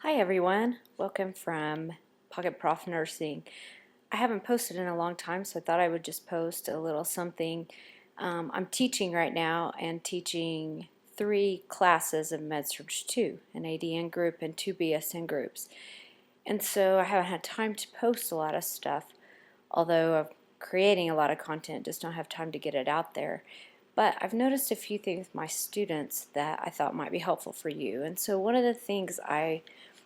Hi everyone, welcome from Pocket Prof Nursing. I haven't posted in a long time, so I thought I would just post a little something. I'm teaching right now and teaching 3 classes of MedSurg 2, an ADN group and 2 BSN groups. And so I haven't had time to post a lot of stuff, although I'm creating a lot of content, just don't have time to get it out there. But I've noticed a few things with my students that I thought might be helpful for you. And so one of the things I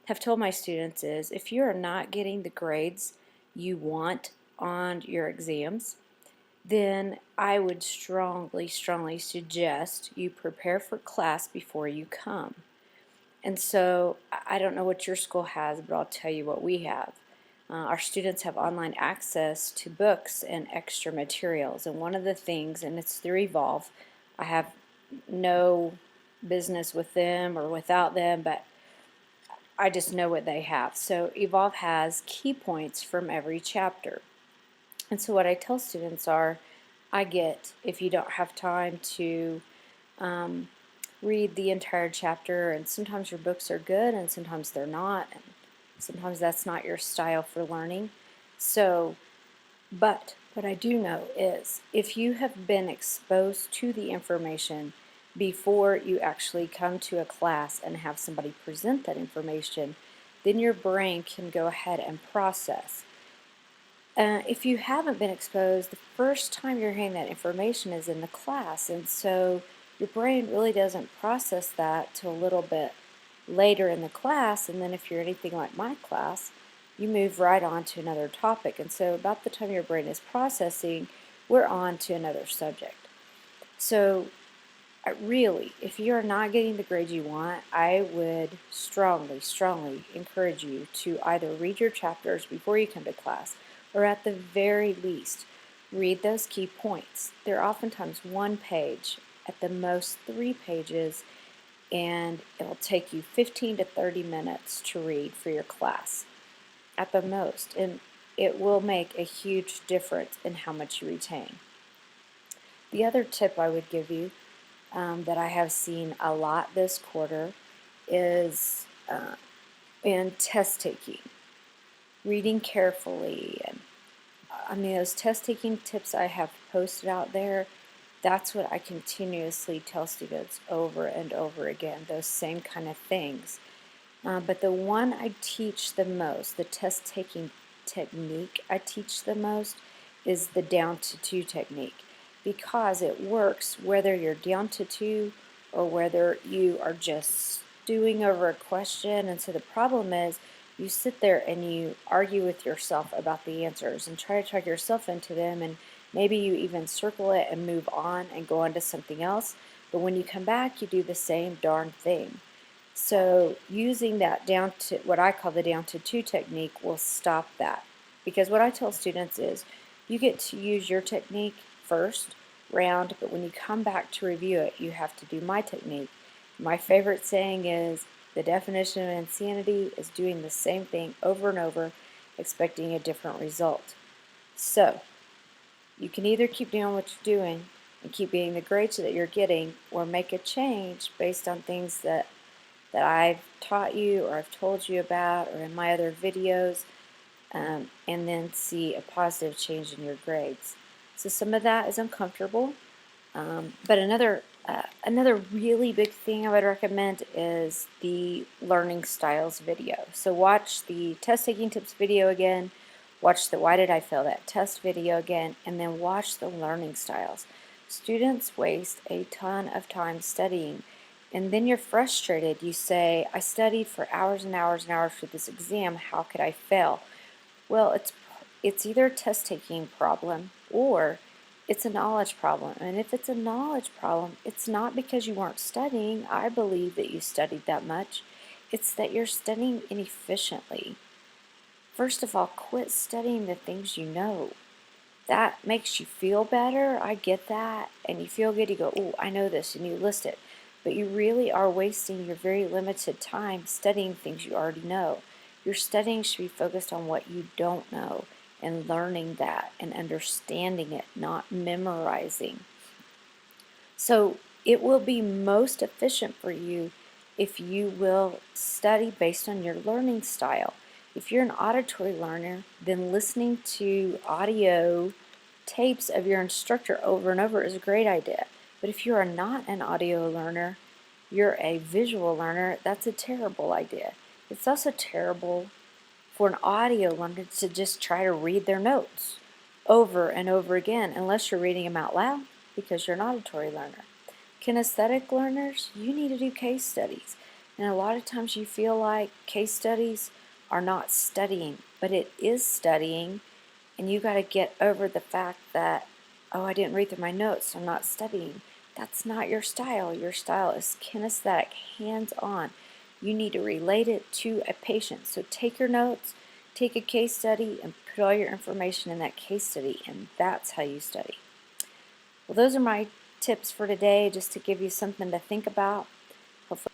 have told my students is if you are not getting the grades you want on your exams, then I would strongly suggest you prepare for class before you come. And so I don't know what your school has, but I'll tell you what we have. Our students have online access to books and extra materials, and one of the things, and it's through Evolve, I have no business with them or without them, but I just know what they have. So Evolve has key points from every chapter. And so what I tell students are, I get if you don't have time to read the entire chapter, and sometimes your books are good and sometimes they're not, and sometimes that's not your style for learning. So, but what I do know is if you have been exposed to the information before you actually come to a class and have somebody present that information, then your brain can go ahead and process. If you haven't been exposed, the first time you're hearing that information is in the class, and so your brain really doesn't process that till a little bit later in the class, and then if you're anything like my class, you move right on to another topic. And so about the time your brain is processing, we're on to another subject. So really, if you are not getting the grades you want, I would strongly encourage you to either read your chapters before you come to class, or at the very least, read those key points. They're oftentimes 1 page, at the most 3 pages, and it'll take you 15 to 30 minutes to read for your class, at the most, and it will make a huge difference in how much you retain. The other tip I would give you that I have seen a lot this quarter is in test taking, reading carefully, and I mean those test taking tips I have posted out there, that's what I continuously tell students over and over again, those same kind of things. But the one I teach the most, the test taking technique I teach the most, is the down to 2 technique, because it works whether you're down to 2 or whether you are just stewing over a question. And so the problem is you sit there and you argue with yourself about the answers and try to talk yourself into them, and maybe you even circle it and move on and go on to something else, but when you come back you do the same darn thing. So using that down to what I call the down to 2 technique will stop that. Because what I tell students is you get to use your technique first round, but when you come back to review it, you have to do my technique. My favorite saying is the definition of insanity is doing the same thing over and over, expecting a different result. So you can either keep doing what you're doing and keep getting the grades that you're getting, or make a change based on things that I've taught you or I've told you about or in my other videos, and then see a positive change in your grades. So some of that is uncomfortable, but another really big thing I would recommend is the learning styles video. So watch the test taking tips video again, watch the why did I fail that test video again, and then watch the learning styles. Students waste a ton of time studying, and then you're frustrated. You say, I studied for hours and hours and hours for this exam, how could I fail? Well, it's either a test taking problem or it's a knowledge problem. And if it's a knowledge problem, it's not because you weren't studying. I believe that you studied that much. It's that you're studying inefficiently. First of all, quit studying the things you know. That makes you feel better. I get that. And you feel good. You go, oh, I know this, and you list it. But you really are wasting your very limited time studying things you already know. Your studying should be focused on what you don't know and learning that and understanding it, not memorizing. So it will be most efficient for you if you will study based on your learning style. If you're an auditory learner, then listening to audio tapes of your instructor over and over is a great idea. But if you are not an audio learner, you're a visual learner, that's a terrible idea. It's also terrible for an audio learner to just try to read their notes over and over again unless you're reading them out loud because you're an auditory learner. Kinesthetic learners, you need to do case studies. And a lot of times you feel like case studies are not studying, but it is studying, and you got to get over the fact that, oh, I didn't read through my notes, so I'm not studying. That's not your style. Your style is kinesthetic, hands-on. You need to relate it to a patient. So take your notes, take a case study, and put all your information in that case study, and that's how you study. Well, those are my tips for today, just to give you something to think about. Hopefully